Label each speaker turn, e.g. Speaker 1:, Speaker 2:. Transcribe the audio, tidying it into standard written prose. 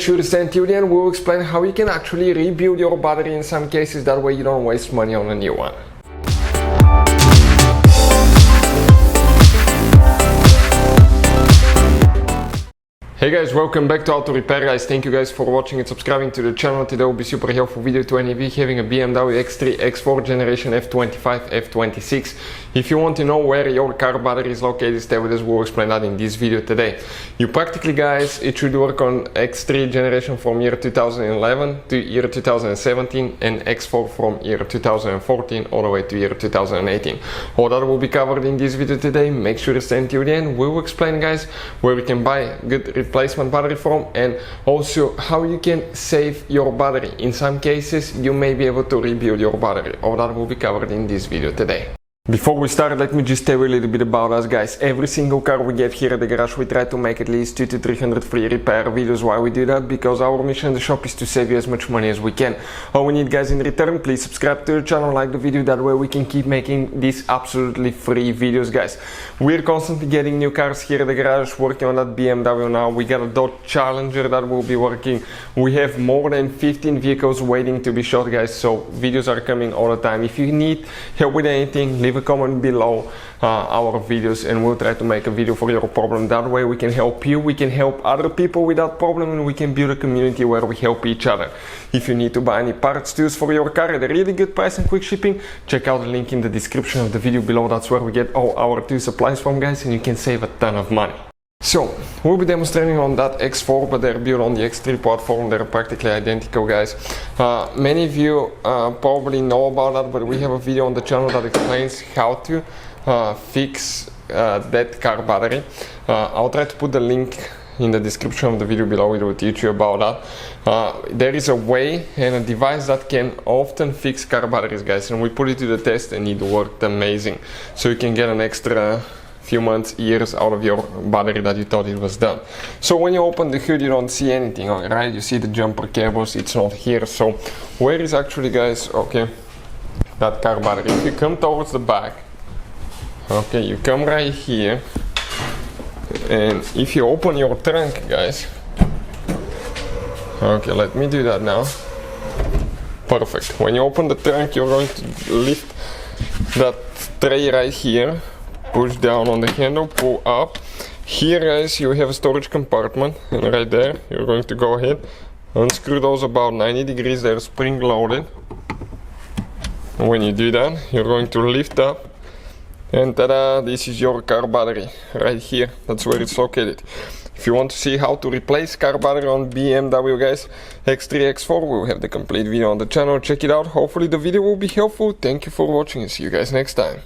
Speaker 1: sure to stay until the end. We'll explain how you can actually rebuild your battery in some cases, that way you don't waste money on a new one. Hey guys, welcome back to Auto Repair guys. Thank you guys for watching and subscribing to the channel. Today will be super helpful video to any of you having a BMW X3 X4 generation F25, F26. If you want to know where your car battery is located, stay with us, we'll explain that in this video today. You practically guys, it should work on X3 generation from year 2011 to year 2017 and X4 from year 2014 all the way to year 2018. All that will be covered in this video today. Make sure to stay until the end. We will explain guys where we can buy good replacement battery from, and also how you can save your battery. In some cases you may be able to rebuild your battery. All that will be covered in this video today. Before we start, let me just tell you a little bit about us guys. Every single car we get here at the garage, we try to make at least 200 to 300 free repair videos. Why we do that? Because our mission in the shop is to save you as much money as we can. All we need guys in return, please subscribe to the channel, like the video, that way we can keep making these absolutely free videos guys. We're constantly getting new cars here at the garage, working on that BMW now. We got a Dodge Challenger that will be working. We have more than 15 vehicles waiting to be shot guys, so videos are coming all the time. If you need help with anything, leave a comment below our videos and we'll try to make a video for your problem. That way we can help you, we can help other people with that problem, and we can build a community where we help each other. If you need to buy any parts tools for your car at a really good price and quick shipping, check out the link in the description of the video below. That's where we get all our tool supplies from guys, and you can save a ton of money. So, we'll be demonstrating on that X4, but they're built on the X3 platform. They're practically identical guys. Many of you probably know about that, but we have a video on the channel that explains how to fix that car battery. I'll try to put the link in the description of the video below. It will teach you about that. There is a way and a device that can often fix car batteries guys, and we put it to the test and it worked amazing. So you can get an extra few months, years out of your battery that you thought it was done. So when you open the hood you don't see anything, right? You see the jumper cables, it's not here. So where is actually guys, okay, that car battery? If you come towards the back, okay, you come right here, and if you open your trunk guys, okay, let me do that now. Perfect. When you open the trunk, you're going to lift that tray right here, push down on the handle, pull up. Here guys you have a storage compartment, and right there you're going to go ahead, unscrew those about 90 degrees, they're spring loaded. And when you do that, you're going to lift up, and ta-da, this is your car battery right here. That's where it's located. If you want to see how to replace car battery on BMW guys X3 X4, we'll have the complete video on the channel. Check it out. Hopefully the video will be helpful. Thank you for watching and see you guys next time.